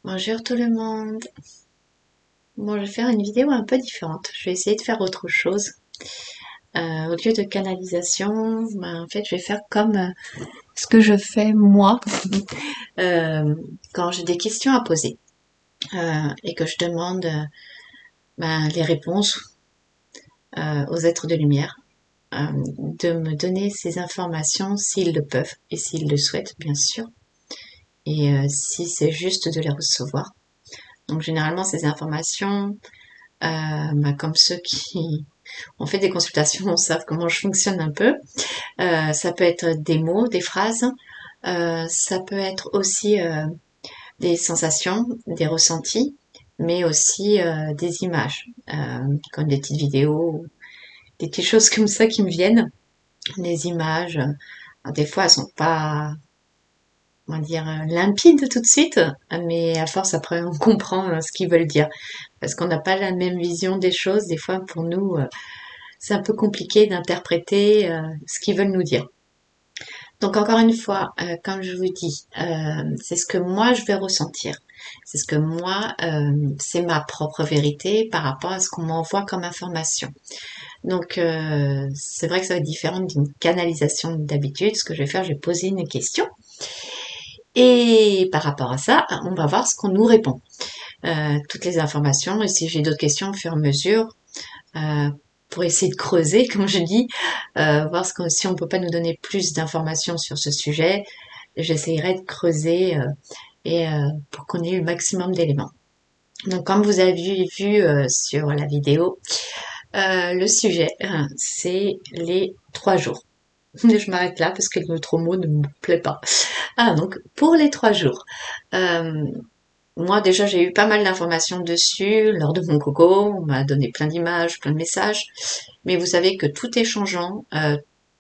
Bonjour tout le monde. Bon, je vais faire une vidéo un peu différente. Je vais essayer de faire autre chose. Au lieu de canalisation, en fait, je vais faire comme ce que je fais moi euh, quand j'ai des questions à poser et que je demande les réponses aux êtres de lumière, de me donner ces informations s'ils le peuvent et s'ils le souhaitent, bien sûr, et si c'est juste de les recevoir. Donc généralement, ces informations, comme ceux qui ont fait des consultations, savent comment je fonctionne un peu. Ça peut être des mots, des phrases, ça peut être aussi des sensations, des ressentis, mais aussi des images, comme des petites vidéos, des petites choses comme ça qui me viennent. Les images, des fois elles sont pas, on va dire, limpides tout de suite, mais à force après on comprend ce qu'ils veulent dire, parce qu'on n'a pas la même vision des choses. Des fois pour nous, c'est un peu compliqué d'interpréter ce qu'ils veulent nous dire. Donc encore une fois, comme je vous dis, c'est ce que moi je vais ressentir. C'est ce que moi, c'est ma propre vérité par rapport à ce qu'on m'envoie comme information. Donc c'est vrai que ça va être différent d'une canalisation d'habitude. Ce que je vais faire, je vais poser une question. Et par rapport à ça, on va voir ce qu'on nous répond. Toutes les informations, et si j'ai d'autres questions au fur et à mesure, euh, pour essayer de creuser, comme je dis, voir si on peut pas nous donner plus d'informations sur ce sujet. J'essayerai de creuser et pour qu'on ait eu le maximum d'éléments. Donc, comme vous avez vu sur la vidéo, le sujet, c'est les 3 jours. Je m'arrête là parce que l'autre mot ne me plaît pas. Ah, donc pour les 3 jours. Euh, Moi, déjà, j'ai eu pas mal d'informations dessus lors de mon coco. On m'a donné plein d'images, plein de messages. Mais vous savez que tout est changeant,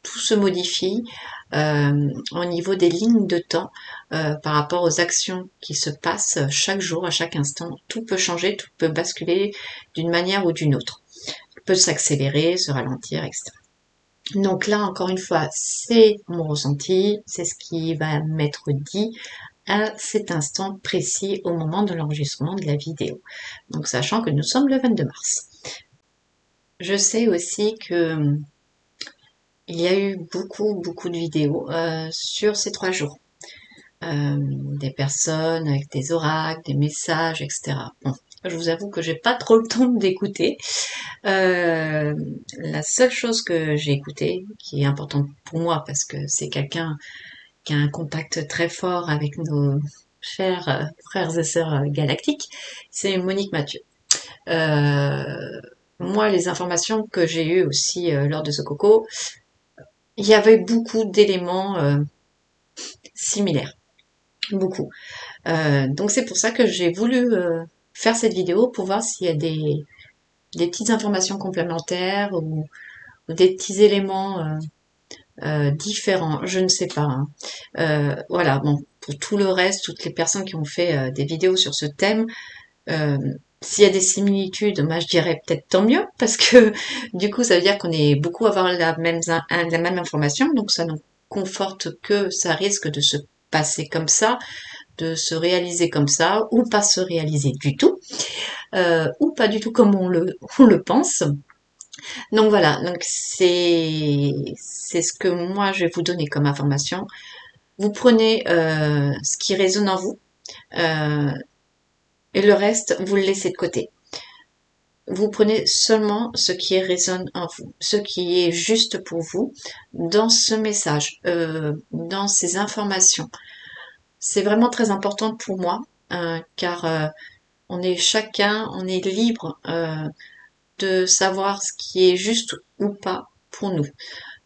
tout se modifie au niveau des lignes de temps par rapport aux actions qui se passent chaque jour, à chaque instant. Tout peut changer, tout peut basculer d'une manière ou d'une autre. Il peut s'accélérer, se ralentir, etc. Donc là, encore une fois, c'est mon ressenti, c'est ce qui va m'être dit à cet instant précis au moment de l'enregistrement de la vidéo. Donc sachant que nous sommes le 22 mars. Je sais aussi que il y a eu beaucoup de vidéos sur ces 3 jours. Des personnes avec des oracles, des messages, etc. Bon, je vous avoue que j'ai pas trop le temps d'écouter. La seule chose que j'ai écoutée, qui est importante pour moi parce que c'est quelqu'un qui a un contact très fort avec nos chers frères et sœurs galactiques, c'est Monique Mathieu. Euh, Moi, les informations que j'ai eues aussi lors de ce coco, il y avait beaucoup d'éléments similaires, beaucoup. Donc c'est pour ça que j'ai voulu faire cette vidéo pour voir s'il y a des petites informations complémentaires ou des petits éléments différents. Je ne sais pas, hein. Voilà, bon, pour tout le reste, toutes les personnes qui ont fait des vidéos sur ce thème, euh, s'il y a des similitudes, moi je dirais peut-être tant mieux, parce que du coup ça veut dire qu'on est beaucoup à avoir la même information, donc ça nous conforte que ça risque de se passer comme ça, de se réaliser comme ça, ou pas se réaliser du tout, ou pas du tout comme on le pense. Donc voilà, donc c'est ce que moi je vais vous donner comme information. Vous prenez ce qui résonne en vous euh, et le reste vous le laissez de côté. Vous prenez seulement ce qui résonne en vous, ce qui est juste pour vous dans ce message, dans ces informations. C'est vraiment très important pour moi car on est chacun, on est libre de savoir ce qui est juste ou pas pour nous.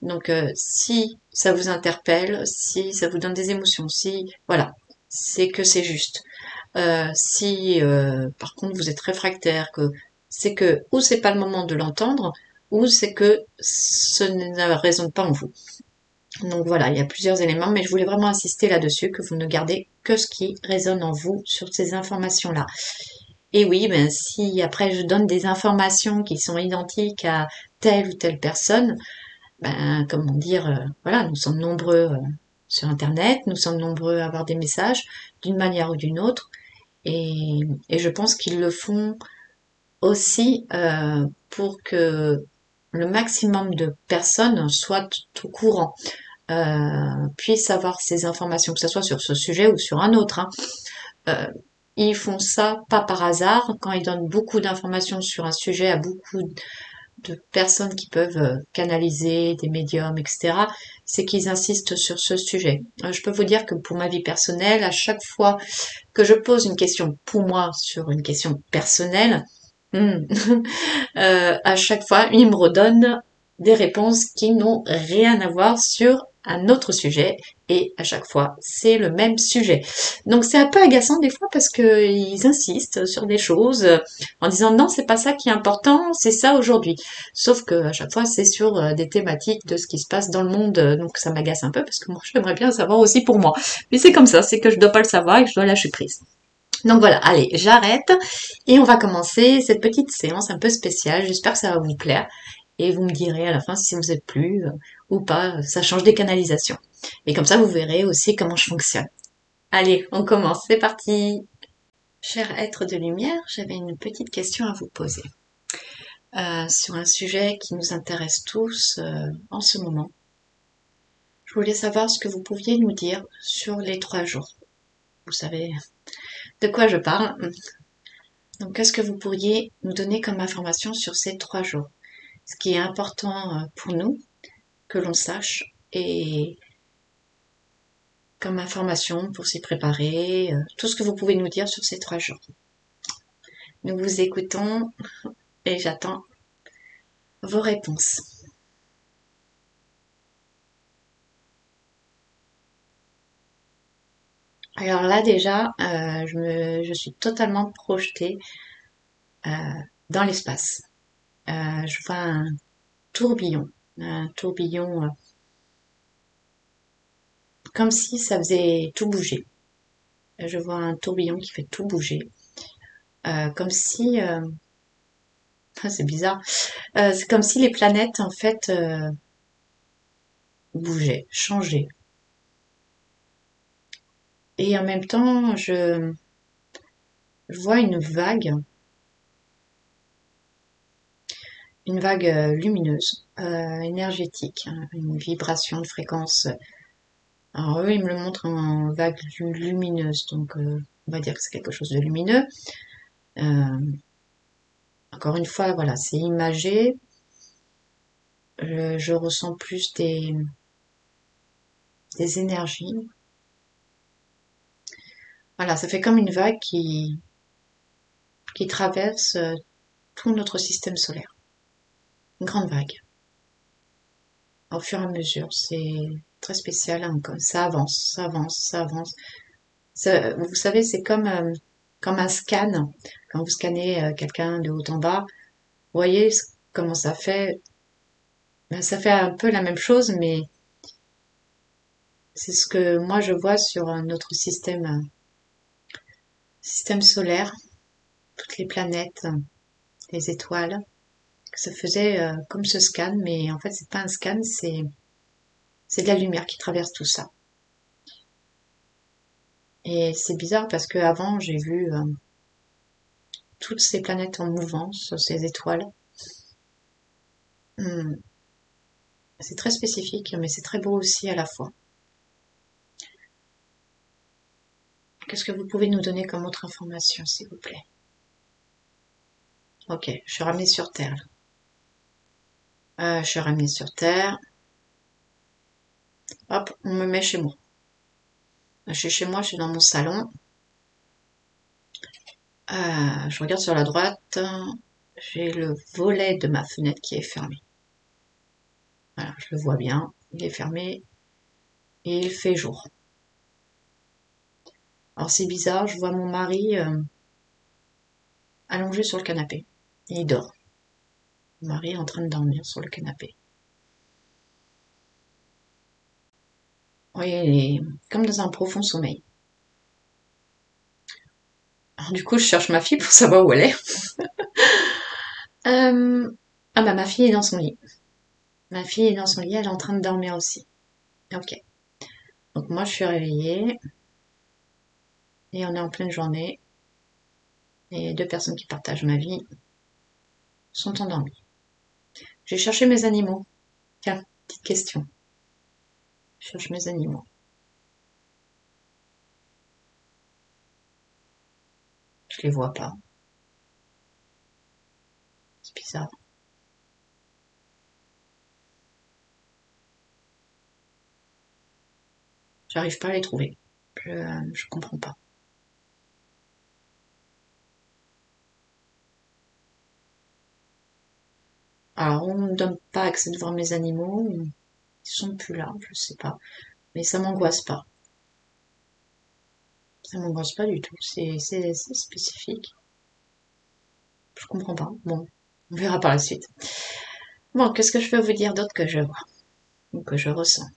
Donc si ça vous interpelle, si ça vous donne des émotions, si voilà, c'est que c'est juste. Si par contre vous êtes réfractaire, que c'est que ou c'est pas le moment de l'entendre, ou c'est que ce ne résonne pas en vous. Donc voilà, il y a plusieurs éléments, mais je voulais vraiment insister là-dessus, que vous ne gardez que ce qui résonne en vous sur ces informations-là. Et oui, ben si après je donne des informations qui sont identiques à telle ou telle personne, ben comment dire, voilà, nous sommes nombreux sur Internet, nous sommes nombreux à avoir des messages d'une manière ou d'une autre. Et je pense qu'ils le font aussi pour que le maximum de personnes soient au courant, puissent avoir ces informations, que ce soit sur ce sujet ou sur un autre, hein. Euh, Ils font ça pas par hasard. Quand ils donnent beaucoup d'informations sur un sujet à beaucoup de personnes qui peuvent canaliser, des médiums, etc., c'est qu'ils insistent sur ce sujet. Je peux vous dire que pour ma vie personnelle, à chaque fois que je pose une question pour moi sur une question personnelle, hmm, à chaque fois, ils me redonnent des réponses qui n'ont rien à voir sur un autre sujet et à chaque fois c'est le même sujet. Donc c'est un peu agaçant des fois parce que ils insistent sur des choses en disant non, c'est pas ça qui est important, c'est ça aujourd'hui. Sauf que à chaque fois c'est sur des thématiques de ce qui se passe dans le monde, donc ça m'agace un peu parce que moi j'aimerais bien savoir aussi pour moi. Mais c'est comme ça, c'est que je dois pas le savoir et que je dois lâcher prise. Donc voilà, allez, j'arrête et on va commencer cette petite séance un peu spéciale. J'espère que ça va vous plaire et vous me direz à la fin si vous êtes plu ou pas. Ça change des canalisations. Et comme ça, vous verrez aussi comment je fonctionne. Allez, on commence. C'est parti. Cher être de lumière, j'avais une petite question à vous poser sur un sujet qui nous intéresse tous en ce moment. Je voulais savoir ce que vous pouviez nous dire sur les 3 jours. Vous savez de quoi je parle. Donc, qu'est-ce que vous pourriez nous donner comme information sur ces 3 jours? Ce qui est important pour nous, que l'on sache, et comme information pour s'y préparer, tout ce que vous pouvez nous dire sur ces 3 jours. Nous vous écoutons et j'attends vos réponses. Alors là déjà, je suis totalement projetée euh, dans l'espace. Je vois un tourbillon comme si ça faisait tout bouger. Je vois un tourbillon qui fait tout bouger, comme si, c'est bizarre, c'est comme si les planètes en fait bougeaient, changeaient. Et en même temps, je vois une vague lumineuse, énergétique, hein, une vibration de fréquence. Alors eux, ils me le montrent en vague lumineuse, donc on va dire que c'est quelque chose de lumineux. Euh, Encore une fois, voilà, c'est imagé. Je ressens plus des énergies. Voilà, ça fait comme une vague qui traverse tout notre système solaire. Une grande vague. Au fur et à mesure, c'est très spécial, hein, ça avance, ça avance, ça avance. Vous savez, c'est comme un scan. Quand vous scannez quelqu'un de haut en bas, vous voyez comment ça fait. Ben, ça fait un peu la même chose, mais c'est ce que moi je vois sur notre système solaire, toutes les planètes, les étoiles. Ça faisait comme ce scan, mais en fait c'est pas un scan, c'est de la lumière qui traverse tout ça. Et c'est bizarre parce que avant j'ai vu toutes ces planètes en mouvance, ces étoiles. Hmm. C'est très spécifique, mais c'est très beau aussi à la fois. Qu'est-ce que vous pouvez nous donner comme autre information, s'il vous plaît? Ok, je suis ramenée sur Terre. Je suis ramenée sur Terre. Hop, on me met chez moi. Je suis chez moi, je suis dans mon salon. Je regarde sur la droite. J'ai le volet de ma fenêtre qui est fermé. Voilà, je le vois bien. Il est fermé et il fait jour. Alors c'est bizarre, je vois mon mari allongé sur le canapé. Et il dort. Mon mari est en train de dormir sur le canapé. Oui, il est comme dans un profond sommeil. Alors du coup, je cherche ma fille pour savoir où elle est. Ah bah ma fille est dans son lit. Ma fille est dans son lit, elle est en train de dormir aussi. Ok. Donc moi je suis réveillée et on est en pleine journée. Les deux personnes qui partagent ma vie sont endormies. J'ai cherché mes animaux. Tiens, petite question. Je cherche mes animaux. Je les vois pas. C'est bizarre. J'arrive pas à les trouver. Je comprends pas. Alors, on ne me donne pas accès de voir mes animaux. Ils sont plus là, je sais pas. Mais ça m'angoisse pas. Ça m'angoisse pas du tout. C'est spécifique. Je comprends pas. Bon, on verra par la suite. Bon, qu'est-ce que je peux vous dire d'autre que je vois ou que je ressens?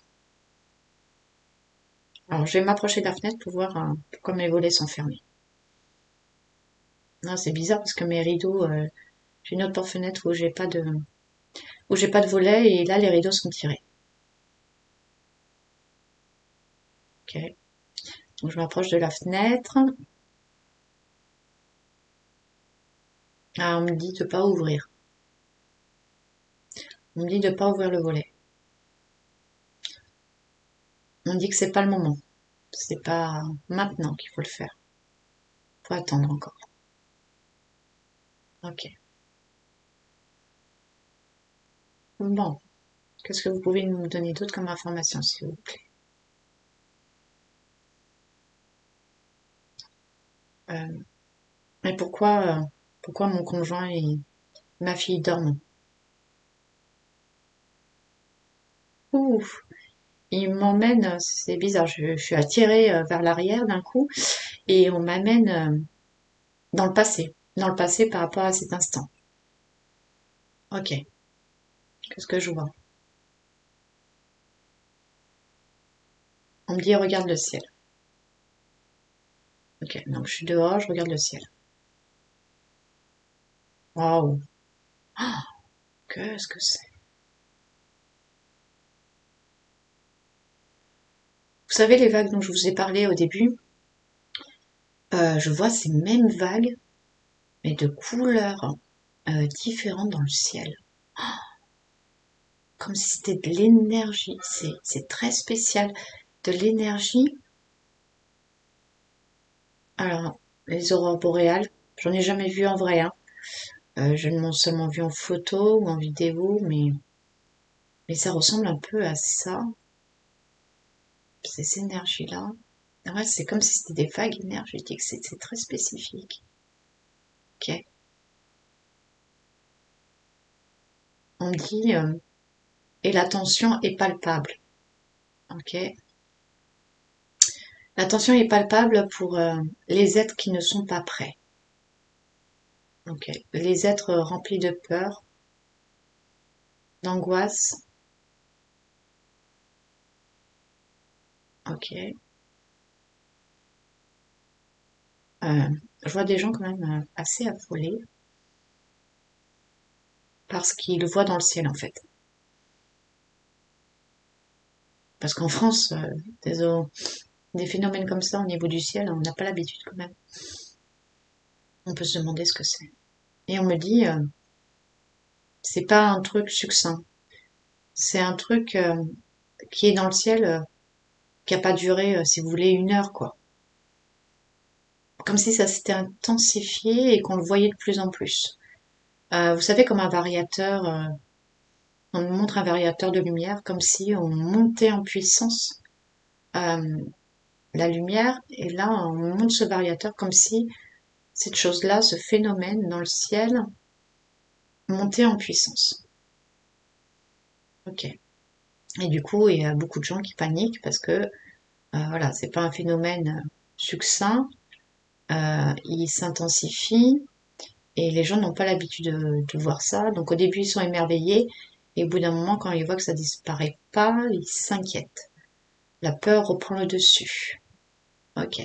Alors, je vais m'approcher de la fenêtre pour voir pourquoi mes volets sont fermés. Non, c'est bizarre parce que mes rideaux, j'ai une autre porte-fenêtre où j'ai pas de volet et là les rideaux sont tirés. Ok. Donc je m'approche de la fenêtre. Ah, on me dit de pas ouvrir. On me dit de pas ouvrir le volet. On me dit que c'est pas le moment. C'est pas maintenant qu'il faut le faire. Faut attendre encore. Ok. Bon. Qu'est-ce que vous pouvez nous donner d'autre comme information, s'il vous plaît? Mais pourquoi mon conjoint et ma fille dorment? Ouf, il m'emmène, c'est bizarre, je suis attirée vers l'arrière d'un coup et on m'amène dans le passé par rapport à cet instant. Ok, qu'est-ce que je vois? On me dit regarde le ciel. Ok, donc je suis dehors, je regarde le ciel. Waouh, qu'est-ce que c'est? Vous savez les vagues dont je vous ai parlé au début? Je vois ces mêmes vagues, mais de couleurs différentes dans le ciel. Comme si c'était de l'énergie. C'est très spécial. De l'énergie. Alors, les aurores boréales, j'en ai jamais vu en vrai, hein. Je l'ai seulement vu en photo ou en vidéo, mais ça ressemble un peu à ça, ces énergies-là. Ouais, c'est comme si c'était des vagues énergétiques, c'est très spécifique. Ok. On me dit, et la tension est palpable. Ok. La tension est palpable pour les êtres qui ne sont pas prêts. Ok. Les êtres remplis de peur, d'angoisse. Ok. Euh, je vois des gens quand même assez affolés parce qu'ils le voient dans le ciel en fait. Parce qu'en France, des phénomènes comme ça au niveau du ciel, on n'a pas l'habitude quand même. On peut se demander ce que c'est. Et on me dit, c'est pas un truc succinct. C'est un truc qui est dans le ciel, qui a pas duré, si vous voulez, 1 heure quoi. Comme si ça s'était intensifié et qu'on le voyait de plus en plus. Vous savez, comme un variateur, on nous montre un variateur de lumière, comme si on montait en puissance euh, la lumière, et là on monte ce variateur comme si cette chose-là, ce phénomène dans le ciel, montait en puissance. Ok. Et du coup, il y a beaucoup de gens qui paniquent parce que voilà, c'est pas un phénomène succinct, il s'intensifie et les gens n'ont pas l'habitude de voir ça. Donc au début, ils sont émerveillés et au bout d'un moment, quand ils voient que ça disparaît pas, ils s'inquiètent. La peur reprend le dessus. Ok.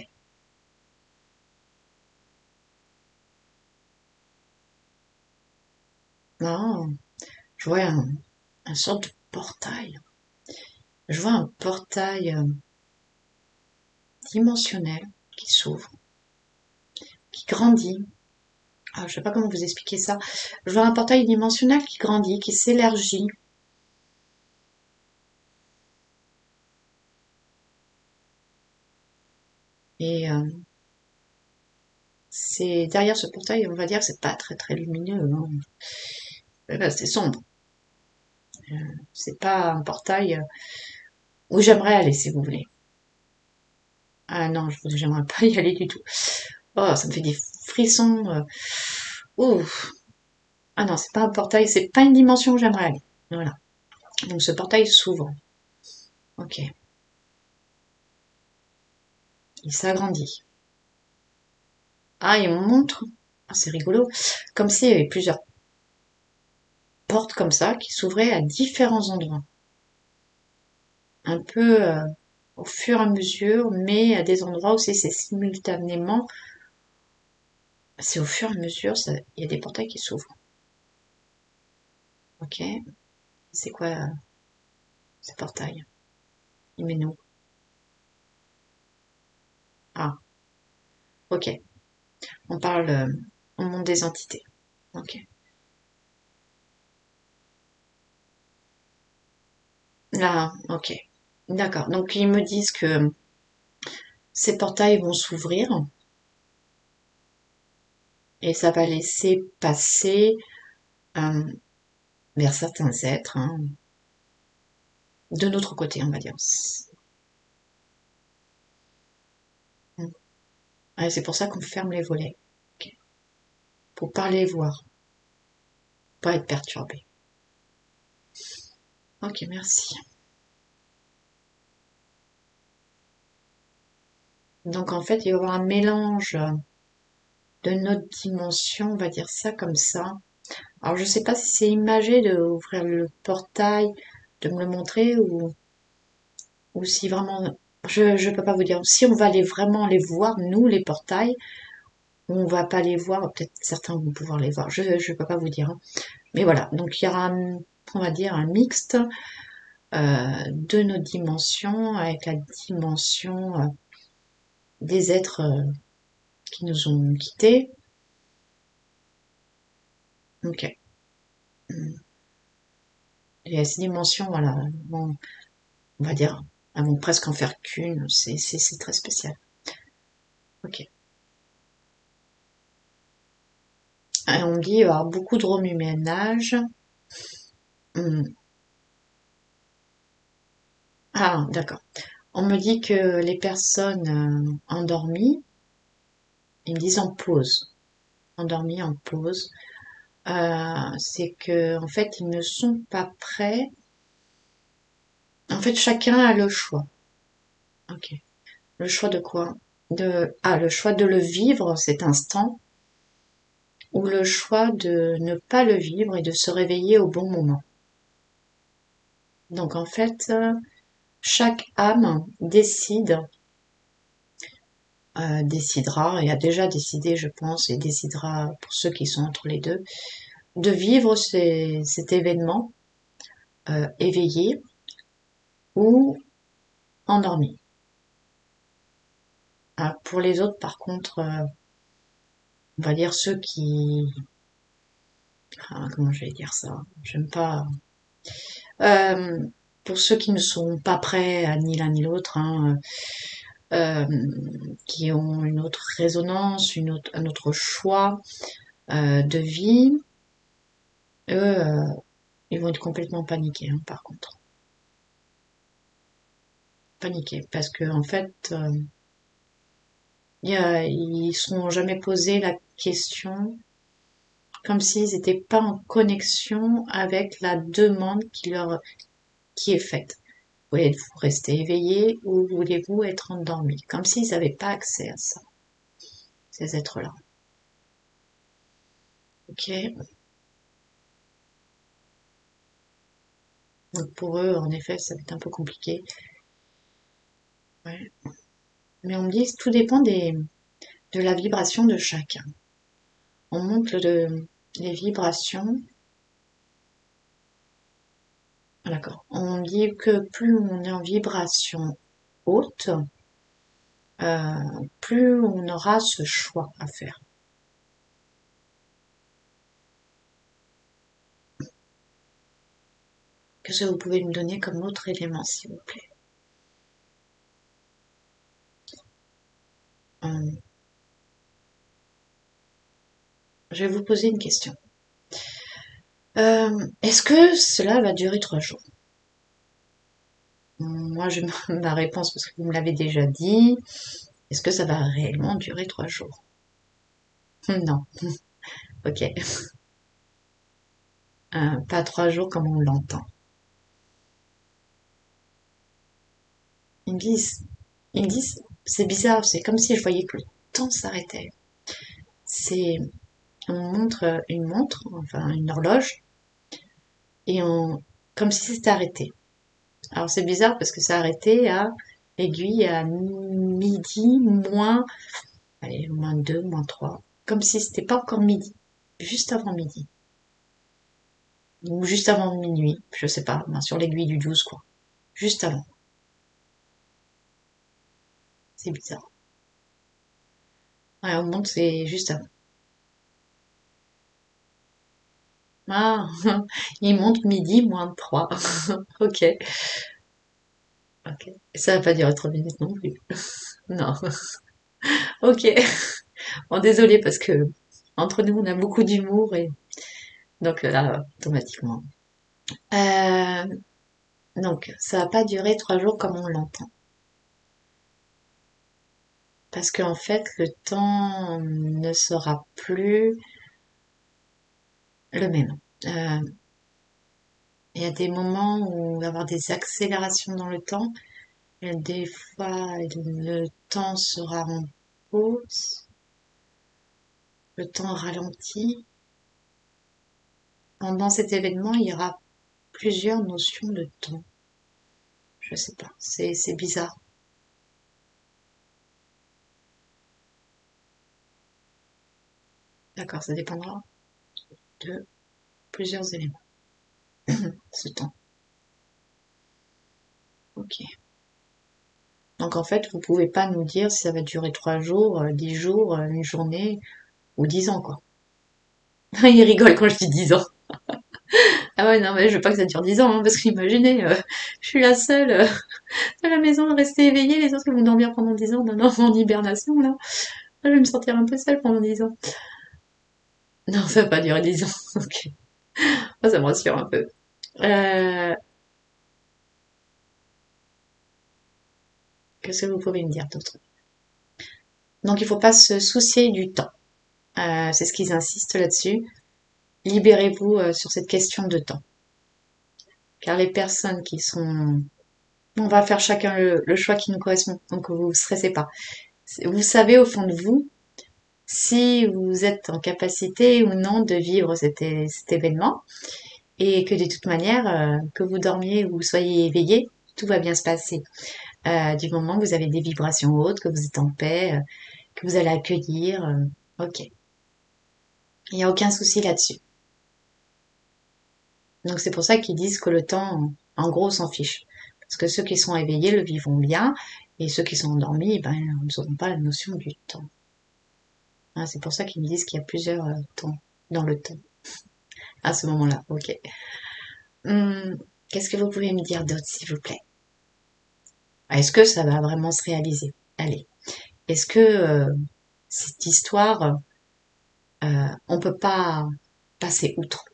Non, je vois un sorte de portail. Je vois un portail dimensionnel qui s'ouvre, qui grandit. je sais pas comment vous expliquer ça. Je vois un portail dimensionnel qui grandit, qui s'élargit. Et c'est derrière ce portail, on va dire, c'est pas très très lumineux, hein. C'est sombre. C'est pas un portail où j'aimerais aller, si vous voulez. Ah non, j'aimerais pas y aller du tout. Oh, ça me fait des frissons. Ouf. Ah non, c'est pas un portail, c'est pas une dimension où j'aimerais aller. Voilà. Donc ce portail s'ouvre. Ok. Il s'agrandit. Ah, il me montre. Ah, c'est rigolo. Comme s'il y avait plusieurs portes comme ça qui s'ouvraient à différents endroits. Un peu au fur et à mesure, mais à des endroits où c'est simultanément. C'est au fur et à mesure, il y a des portails qui s'ouvrent. Ok. C'est quoi ce portail? Il mène où? Ah, ok. On parle au monde des entités. Ok. Là, ok. D'accord. Donc ils me disent que ces portails vont s'ouvrir et ça va laisser passer euh, vers certains êtres, hein, de notre côté, on va dire. Ouais, c'est pour ça qu'on ferme les volets. Ok. Pour pas les voir, pas être perturbé. Ok, merci. Donc en fait, il va y avoir un mélange de notre dimension, on va dire ça comme ça. Alors je sais pas si c'est imagé de ouvrir le portail, de me le montrer ou si vraiment je peux pas vous dire. Si on va aller vraiment les voir, nous, les portails, ou on va pas les voir, peut-être certains vont pouvoir les voir. Je peux pas vous dire, hein. Mais voilà, donc il y aura on va dire un mixte de nos dimensions avec la dimension des êtres qui nous ont quittés. Ok. Et ces dimensions, voilà, bon, on va dire, elles vont presque en faire qu'une. C'est très spécial. Ok. Et on me dit il va y avoir beaucoup de remue-ménage. Hmm. Ah, d'accord. On me dit que les personnes endormies, ils me disent en pause, endormies en pause, c'est que en fait ils ne sont pas prêts. En fait, chacun a le choix. Ok. Le choix de quoi? Le choix de le vivre cet instant ou le choix de ne pas le vivre et de se réveiller au bon moment. Donc en fait, chaque âme décidera et a déjà décidé, je pense, et décidera pour ceux qui sont entre les deux, de vivre cet événement éveillé ou endormi. Pour les autres, par contre, on va dire ceux qui... comment je vais dire ça? J'aime pas... Euh, pour ceux qui ne sont pas prêts à ni l'un ni l'autre, hein, euh, qui ont une autre résonance, un autre choix de vie, eux, ils vont être complètement paniqués, hein, par contre. Paniqués, parce que en fait, ils ne seront jamais posé la question comme s'ils n'étaient pas en connexion avec la demande qui est faite. Voulez-vous rester éveillé ou voulez-vous être endormi? Comme s'ils n'avaient pas accès à ça, ces êtres-là. Ok. Donc pour eux, en effet, ça va être un peu compliqué. Ouais. Mais on me dit que tout dépend de la vibration de chacun. On monte les vibrations. D'accord. On dit que plus on est en vibration haute, plus on aura ce choix à faire. Qu'est-ce que vous pouvez me donner comme autre élément, s'il vous plaît? Hum, Je vais vous poser une question. Est-ce que cela va durer 3 jours? Moi, je ma réponse, parce que vous me l'avez déjà dit, est-ce que ça va réellement durer 3 jours? Non. Ok. Pas 3 jours comme on l'entend. Ils me disent, ils me disent, c'est bizarre, c'est comme si je voyais que le temps s'arrêtait. C'est, on montre une montre, enfin une horloge, et comme si c'était arrêté. Alors c'est bizarre parce que c'est arrêté à aiguille à midi moins, allez, -2, -3, comme si c'était pas encore midi, juste avant midi, ou juste avant minuit, je sais pas, ben, sur l'aiguille du 12 quoi, juste avant. C'est bizarre. Ouais, on montre c'est juste avant. Ah, il monte midi -3. Ok, ok. Ça va pas durer 3 minutes non plus. Non. Ok. Bon, désolé parce que entre nous, on a beaucoup d'humour et donc là, automatiquement. Euh, donc, ça va pas durer 3 jours comme on l'entend. Parce qu'en fait, le temps ne sera plus le même. Euh, il y a des moments où il va y avoir des accélérations dans le temps. Et des fois, le temps sera en pause. Le temps ralentit. Pendant cet événement, il y aura plusieurs notions de temps. Je sais pas, c'est bizarre. D'accord, ça dépendra de plusieurs éléments, ce temps. Ok. Donc en fait, vous pouvez pas nous dire si ça va durer 3 jours, 10 jours, une journée ou 10 ans, quoi. Il rigole quand je dis 10 ans. Ah ouais, non, mais je veux pas que ça dure 10 ans, hein, parce qu'imaginez, je suis la seule à la maison à rester éveillée, les autres ils vont dormir pendant 10 ans, non, non, en hibernation, là. Je vais me sentir un peu seule pendant 10 ans. Non, ça va pas durer 10 ans. Ok. Moi, ça me rassure un peu. Euh, Qu'est-ce que vous pouvez me dire d'autre? Donc, il faut pas se soucier du temps. C'est ce qu'ils insistent là-dessus. Libérez-vous sur cette question de temps. Car les personnes qui sont... On va faire chacun le choix qui nous correspond. Donc, vous ne stressez pas. Vous savez au fond de vous si vous êtes en capacité ou non de vivre cet événement et que de toute manière, que vous dormiez ou soyez éveillé, tout va bien se passer. Du moment que vous avez des vibrations hautes, que vous êtes en paix, que vous allez accueillir, ok. Il n'y a aucun souci là-dessus. Donc c'est pour ça qu'ils disent que le temps, en gros, s'en fiche. Parce que ceux qui sont éveillés le vivront bien, et ceux qui sont endormis, ben, ils n'auront pas la notion du temps. Hein, c'est pour ça qu'ils me disent qu'il y a plusieurs temps dans le temps, à ce moment-là. Ok. Qu'est-ce que vous pouvez me dire d'autre, s'il vous plaît? Est-ce que ça va vraiment se réaliser? Allez. Est-ce que cette histoire, on peut pas passer outre?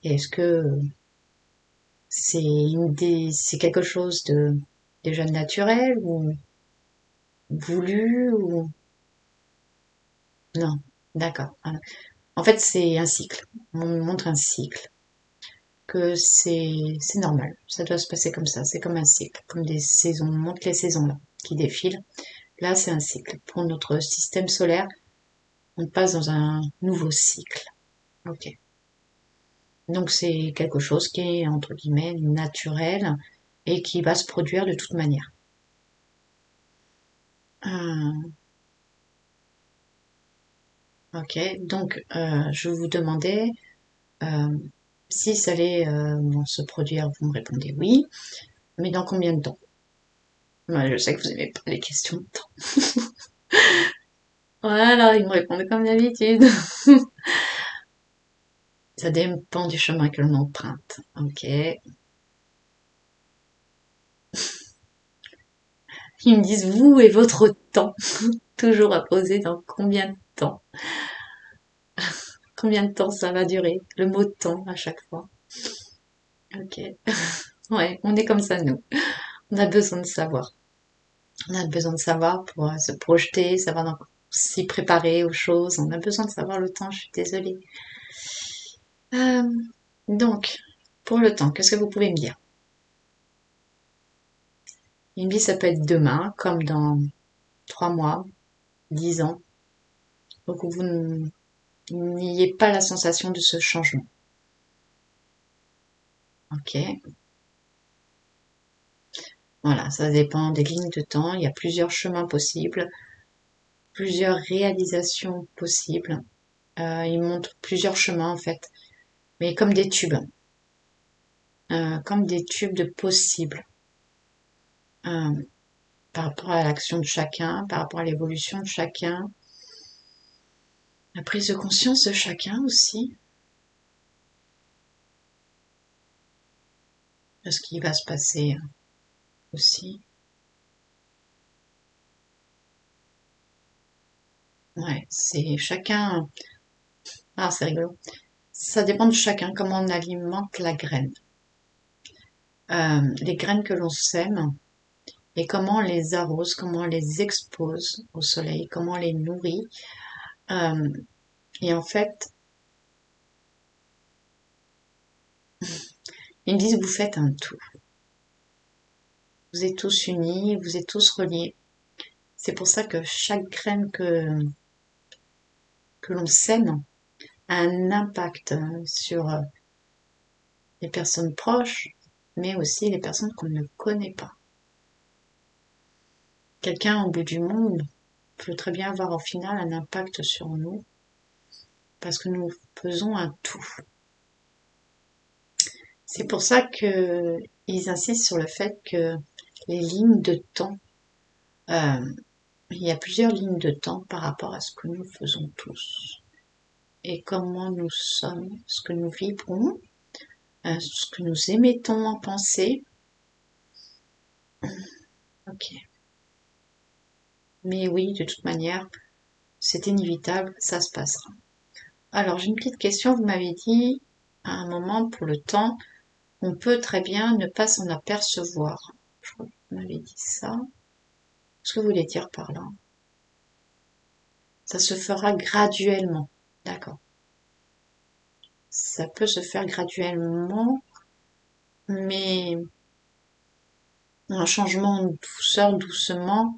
Et est-ce que c'est quelque chose de déjà naturel ou voulu ou non? D'accord. Voilà. En fait, c'est un cycle. On montre un cycle que c'est normal. Ça doit se passer comme ça. C'est comme un cycle, comme des saisons. On montre les saisons là qui défilent. Là, c'est un cycle. Pour notre système solaire, on passe dans un nouveau cycle. Ok. Donc c'est quelque chose qui est entre guillemets naturel et qui va se produire de toute manière. Euh, ok. Donc je vous demandais euh, si ça allait se produire. Vous me répondez oui. Mais dans combien de temps? Ouais, je sais que vous n'aimez pas les questions de temps. Voilà, ils me répondent comme d'habitude. Ça dépend du chemin que l'on emprunte. Ok. Ils me disent vous et votre temps. Toujours à poser dans combien de temps. Combien de temps ça va durer. Le mot temps à chaque fois. Ok. Ouais, on est comme ça, nous. On a besoin de savoir. On a besoin de savoir pour se projeter, savoir s'y préparer aux choses. On a besoin de savoir le temps, je suis désolée. Euh, donc, pour le temps, qu'est-ce que vous pouvez me dire? Une vie, ça peut être demain, comme dans 3 mois, 10 ans. Donc, vous n'ayez pas la sensation de ce changement. Ok. Voilà, ça dépend des lignes de temps. Il y a plusieurs chemins possibles, plusieurs réalisations possibles. Il montre plusieurs chemins, en fait, mais comme des tubes de possibles. Euh, par rapport à l'action de chacun, par rapport à l'évolution de chacun, la prise de conscience de chacun aussi, de ce qui va se passer aussi. Ouais, c'est chacun. Ah, c'est rigolo. Ça dépend de chacun comment on alimente la graine. Les graines que l'on sème et comment on les arrose, comment on les expose au soleil, comment on les nourrit. Euh, et en fait, ils me disent vous faites un tout. Vous êtes tous unis, vous êtes tous reliés. C'est pour ça que chaque graine que l'on sème a un impact sur les personnes proches, mais aussi les personnes qu'on ne connaît pas. Quelqu'un au bout du monde peut très bien avoir au final un impact sur nous, parce que nous faisons un tout. C'est pour ça que ils insistent sur le fait que les lignes de temps, euh, il y a plusieurs lignes de temps par rapport à ce que nous faisons tous et comment nous sommes, ce que nous vibrons, ce que nous émettons en pensée. Ok. Mais oui, de toute manière, c'est inévitable, ça se passera. Alors, j'ai une petite question. Vous m'avez dit, à un moment, pour le temps, on peut très bien ne pas s'en apercevoir. Je crois que vous m'avez dit ça. Ce que vous voulez dire par là? Ça se fera graduellement. D'accord. Ça peut se faire graduellement, mais un changement de douceur, doucement,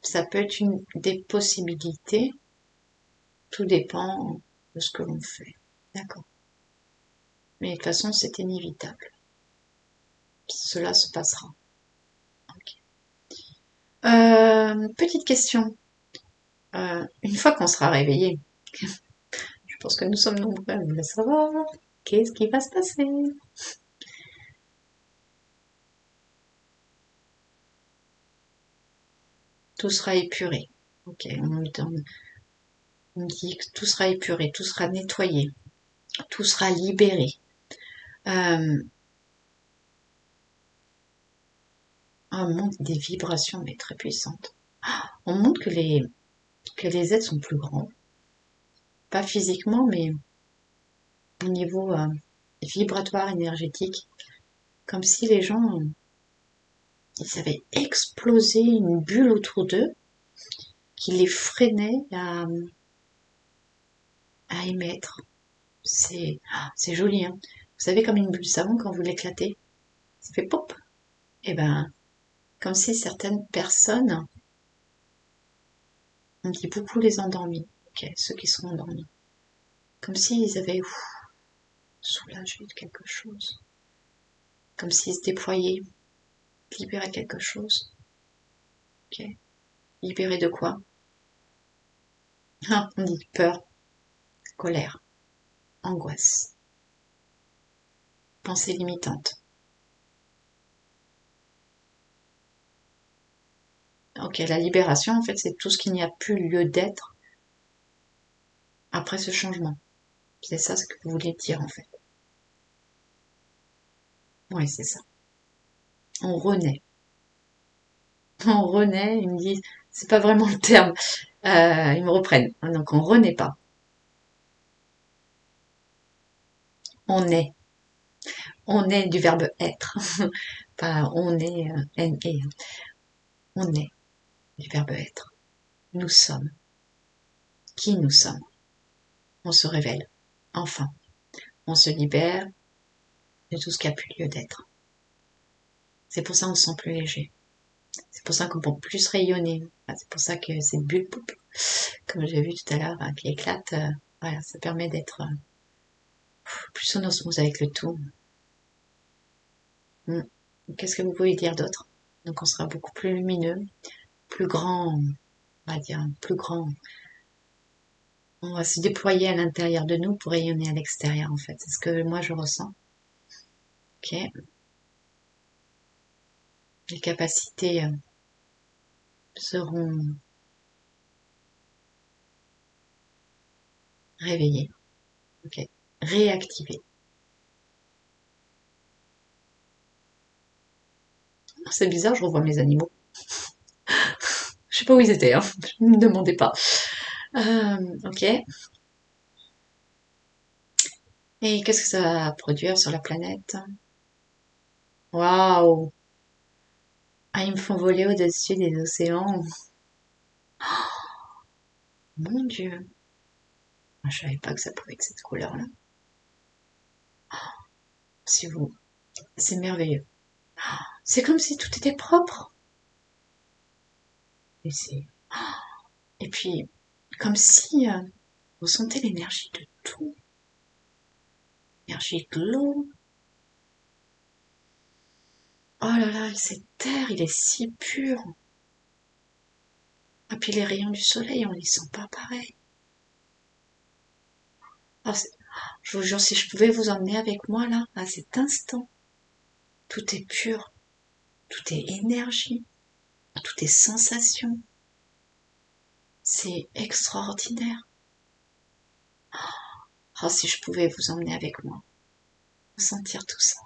ça peut être une des possibilités. Tout dépend de ce que l'on fait. D'accord. Mais de toute façon, c'est inévitable. Cela se passera. Ok. Petite question. Une fois qu'on sera réveillé, je pense que nous sommes nombreux à vouloir savoir qu'est-ce qui va se passer. Tout sera épuré. Ok, on dit que tout sera épuré, tout sera nettoyé, tout sera libéré. On montre des vibrations mais très puissantes. On montre que les êtres sont plus grands, pas physiquement, mais au niveau vibratoire, énergétique, comme si les gens, ils avaient explosé une bulle autour d'eux qui les freinait à émettre. C'est joli, hein. Vous savez, comme une bulle de savon, quand vous l'éclatez, ça fait pop. Et ben, comme si certaines personnes, on dit beaucoup les endormis, ok, ceux qui sont endormis, comme s'ils avaient soulagé de quelque chose, comme s'ils se déployaient, libéraient quelque chose, ok. Libérés de quoi? Ah, on dit peur, colère, angoisse, pensée limitante. Ok, la libération, en fait, c'est tout ce qui n'y a plus lieu d'être après ce changement. C'est ça ce que vous voulez dire, en fait. Oui, c'est ça. On renaît. On renaît, ils me disent, c'est pas vraiment le terme, ils me reprennent. Donc on renaît pas. On est. On est du verbe être. Pas on est, N-E. On est du verbe être. Nous sommes. Qui nous sommes. On se révèle. Enfin. On se libère de tout ce qui a plus lieu d'être. C'est pour ça qu'on se sent plus léger. C'est pour ça qu'on peut plus rayonner. C'est pour ça que cette bulle, comme j'ai vu tout à l'heure, qui éclate, voilà, ça permet d'être plus en osmose avec le tout. Hmm. Qu'est-ce que vous pouvez dire d'autre? Donc on sera beaucoup plus lumineux, plus grand, on va dire, plus grand. On va se déployer à l'intérieur de nous pour rayonner à l'extérieur, en fait. C'est ce que moi je ressens. Ok. Les capacités seront réveillées. Ok. Réactivées. C'est bizarre, je revois mes animaux. Je sais pas où ils étaient, hein. Ne me demandez pas. Ok. Et qu'est-ce que ça va produire sur la planète? Waouh! Ah, ils me font voler au-dessus des océans. Mon Dieu. Je savais pas que ça pouvait être cette couleur-là. Si vous, c'est merveilleux. C'est comme si tout était propre. Et c'est, et puis, comme si vous sentez l'énergie de tout. L'énergie de l'eau. Oh là là, cette terre, il est si pur. Et puis les rayons du soleil, on les sent pas pareil. Oh, je vous jure, si je pouvais vous emmener avec moi là, à cet instant, tout est pur, tout est énergie, tout est sensation. C'est extraordinaire. Oh, si je pouvais vous emmener avec moi, sentir tout ça.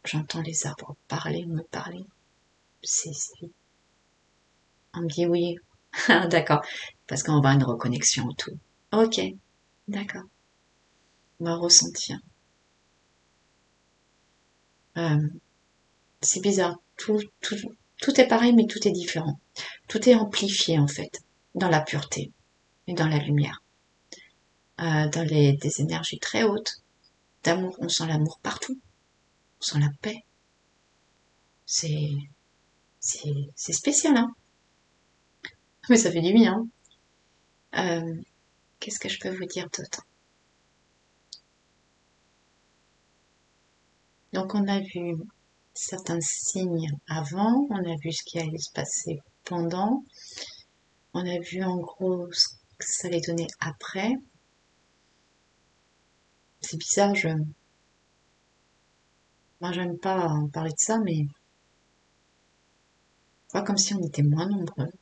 J'entends les arbres parler, me parler. C'est, on me dit oui. D'accord. Parce qu'on va à une reconnexion au tout. Ok. D'accord. On va ressentir. Euh, c'est bizarre. Tout est pareil, mais tout est différent. Tout est amplifié, en fait. Dans la pureté et dans la lumière. Dans des énergies très hautes. D'amour. On sent l'amour partout. On sent la paix. C'est, c'est spécial, hein. Mais ça fait du bien. Qu'est-ce que je peux vous dire d'autre? Donc on a vu certains signes avant, on a vu ce qui allait se passer pendant, on a vu en gros ce que ça allait donner après. C'est bizarre, moi j'aime pas parler de ça, mais pas comme si on était moins nombreux.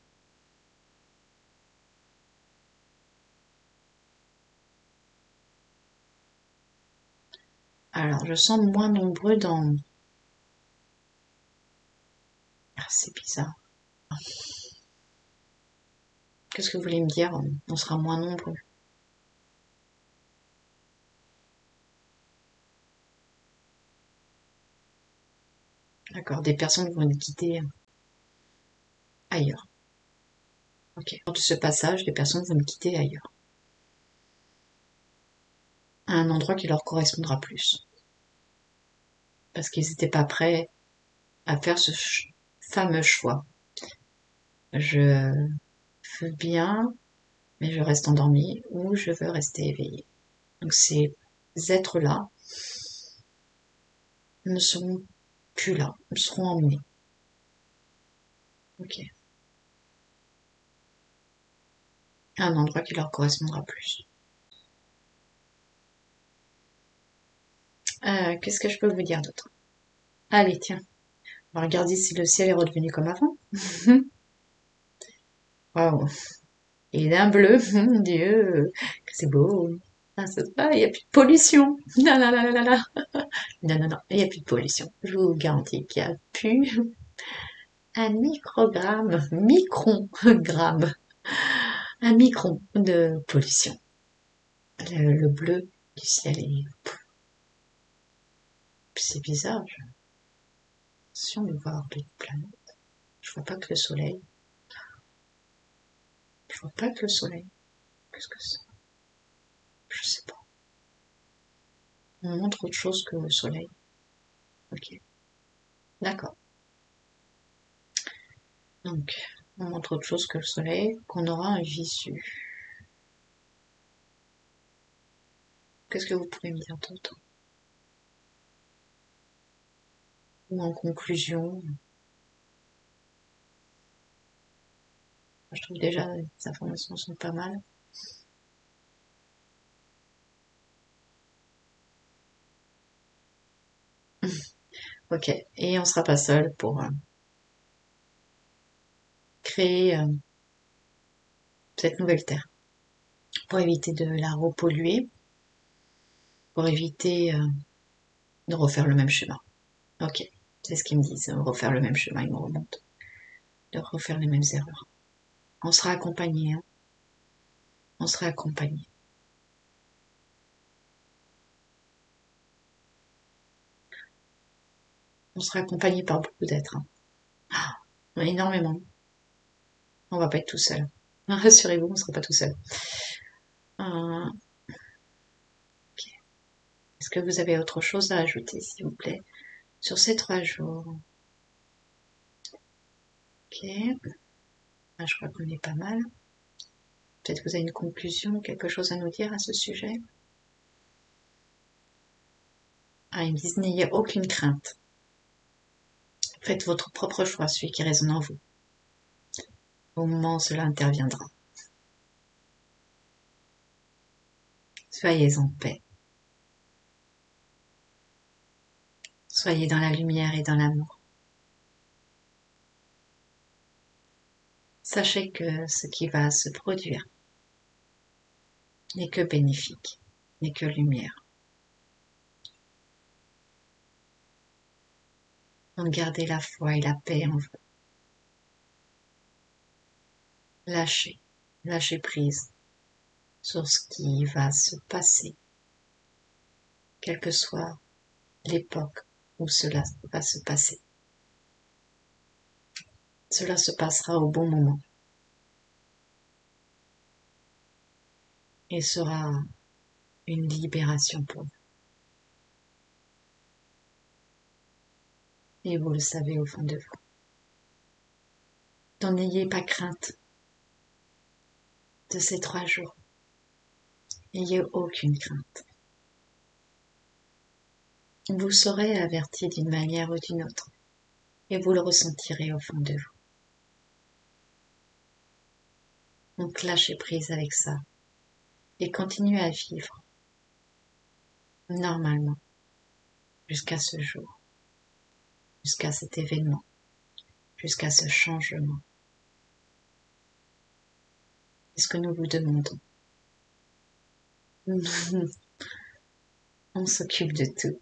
Alors je sens moins nombreux dans... Ah, c'est bizarre. Qu'est-ce que vous voulez me dire? On sera moins nombreux. D'accord, des personnes vont être guidées ailleurs. Ok. Lors de ce passage, les personnes vont me quitter ailleurs. À un endroit qui leur correspondra plus. Parce qu'ils n'étaient pas prêts à faire ce fameux choix. Je veux bien, mais je reste endormi ou je veux rester éveillé. Donc ces êtres-là ne seront plus là, ils seront emmenés. Ok. À un endroit qui leur correspondra plus. Qu'est-ce que je peux vous dire d'autre? Allez, tiens, on va regarder si le ciel est redevenu comme avant. Waouh, il est d'un bleu, mon Dieu, que c'est beau. Ah, c'est ça, il n'y a plus de pollution. Non, non, non, non, non, non. Non, non, non, il n'y a plus de pollution. Je vous garantis qu'il n'y a plus un microgramme, un micron de pollution. Le bleu du ciel est... C'est bizarre, j'ai l'impression de voir d'autres planètes. Je vois pas que le soleil. Je vois pas que le soleil. Qu'est-ce que c'est? Je sais pas. On montre autre chose que le soleil. Ok, d'accord. Donc, on montre autre chose que le soleil, qu'on aura un visu. Qu'est-ce que vous pouvez me dire d'autre? Ou en conclusion, je trouve déjà les informations sont pas mal. Ok, et on sera pas seul pour créer cette nouvelle Terre, pour éviter de la repolluer, pour éviter de refaire le même schéma. Ok, c'est ce qu'ils me disent, refaire le même schéma, ils me remontent, de refaire les mêmes erreurs. On sera accompagné, hein. On sera accompagné. On sera accompagné par beaucoup d'êtres, hein. Ah, énormément. On va pas être tout seul. Rassurez-vous, on sera pas tout seul. Ok. Est-ce que vous avez autre chose à ajouter, s'il vous plaît, sur ces 3 jours? Ok. Ah, je crois qu'on est pas mal. Peut-être que vous avez une conclusion, quelque chose à nous dire à ce sujet? Ah, ils me disent n'ayez aucune crainte. Faites votre propre choix, celui qui résonne en vous. Au moment où cela interviendra. Soyez en paix. Soyez dans la lumière et dans l'amour. Sachez que ce qui va se produire n'est que bénéfique, n'est que lumière. Donc gardez la foi et la paix en vous. Lâchez, lâchez prise sur ce qui va se passer, quelle que soit l'époque où cela va se passer. Cela se passera au bon moment et sera une libération pour vous. Et vous le savez au fond de vous. Donc n'ayez pas crainte de ces 3 jours. N'ayez aucune crainte. Vous serez averti d'une manière ou d'une autre et vous le ressentirez au fond de vous. Donc lâchez prise avec ça et continuez à vivre normalement jusqu'à ce jour, jusqu'à cet événement, jusqu'à ce changement. C'est ce que nous vous demandons. On s'occupe de tout.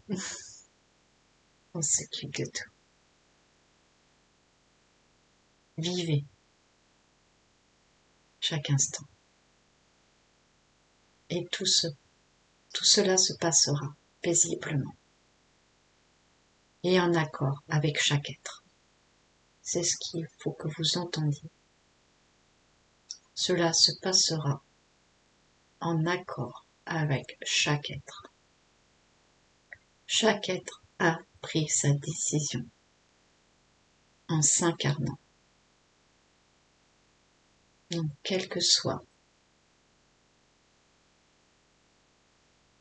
On s'occupe de tout. Vivez chaque instant. Et tout cela se passera paisiblement et en accord avec chaque être. C'est ce qu'il faut que vous entendiez. Cela se passera en accord avec chaque être. Chaque être a pris sa décision en s'incarnant. Donc, quel que soit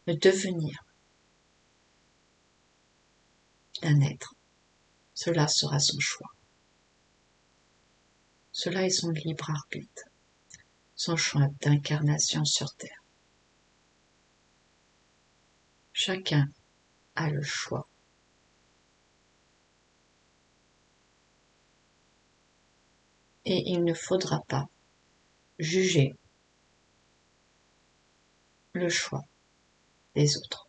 le devenir d'un être, cela sera son choix. Cela est son libre arbitre, son choix d'incarnation sur Terre. Chacun a le choix. Et il ne faudra pas juger le choix des autres.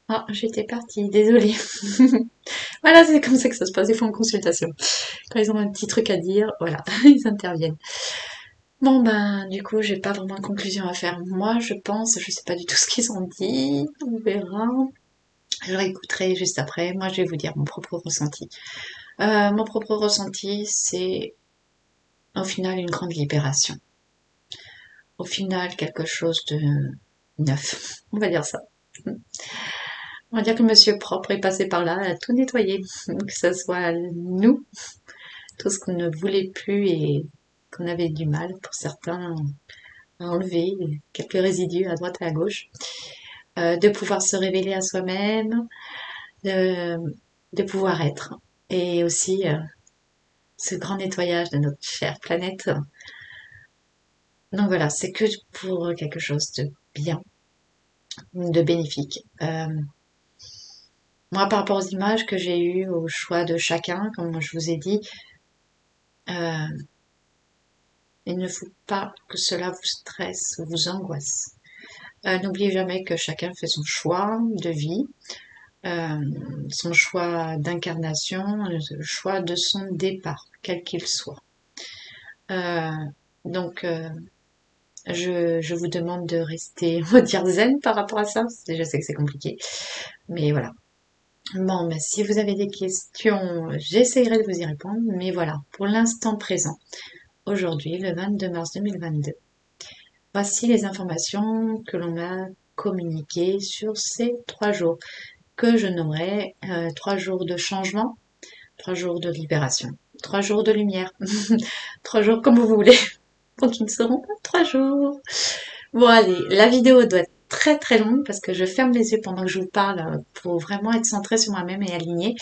Ah, j'étais partie, désolée. Voilà, c'est comme ça que ça se passe des fois en consultation. Quand ils ont un petit truc à dire, voilà, ils interviennent. Bon ben, du coup, j'ai pas vraiment de conclusion à faire. Moi, je pense, je sais pas du tout ce qu'ils ont dit, on verra. Je réécouterai juste après. Moi, je vais vous dire mon propre ressenti. Mon propre ressenti, c'est au final une grande libération. Au final, quelque chose de neuf. On va dire ça. On va dire que Monsieur Propre est passé par là, a tout nettoyé. Que ce soit nous, tout ce qu'on ne voulait plus et qu'on avait du mal pour certains à enlever, quelques résidus à droite et à gauche. De pouvoir se révéler à soi-même, de, de pouvoir être. Et aussi ce grand nettoyage de notre chère planète. Donc voilà, c'est que pour quelque chose de bien, de bénéfique. Moi, par rapport aux images que j'ai eues, au choix de chacun, comme je vous ai dit, euh, il ne faut pas que cela vous stresse ou vous angoisse. N'oubliez jamais que chacun fait son choix de vie, euh, son choix d'incarnation, le choix de son départ, quel qu'il soit. Euh, donc, je vous demande de rester, on va dire, zen par rapport à ça. Je sais que c'est compliqué, mais voilà. Bon, mais si vous avez des questions, j'essaierai de vous y répondre. Mais voilà, pour l'instant présent, aujourd'hui, le 22 mars 2022, voici les informations que l'on m'a communiquées sur ces 3 jours, que je nommerai 3 jours de changement, 3 jours de libération, 3 jours de lumière, 3 jours comme vous voulez. Donc, ils ne seront pas 3 jours. Bon, allez, la vidéo doit être très très longue parce que je ferme les yeux pendant que je vous parle pour vraiment être centrée sur moi-même et alignée.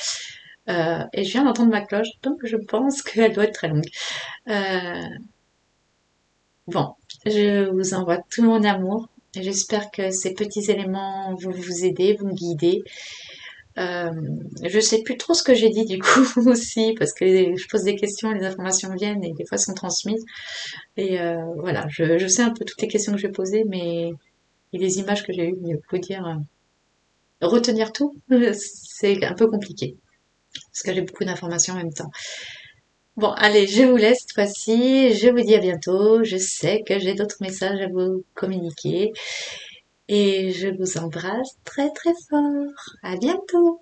Et je viens d'entendre ma cloche, donc je pense qu'elle doit être très longue. Euh, bon, je vous envoie tout mon amour. J'espère que ces petits éléments vont vous aider, vous guider. Euh, je sais plus trop ce que j'ai dit du coup aussi parce que je pose des questions, les informations viennent et des fois sont transmises. Et voilà, je sais un peu toutes les questions que je vais poser, mais et les images que j'ai eues, il faut dire, retenir tout, c'est un peu compliqué parce que j'ai beaucoup d'informations en même temps. Bon, allez, je vous laisse cette fois-ci. Je vous dis à bientôt. Je sais que j'ai d'autres messages à vous communiquer et je vous embrasse très très fort. À bientôt.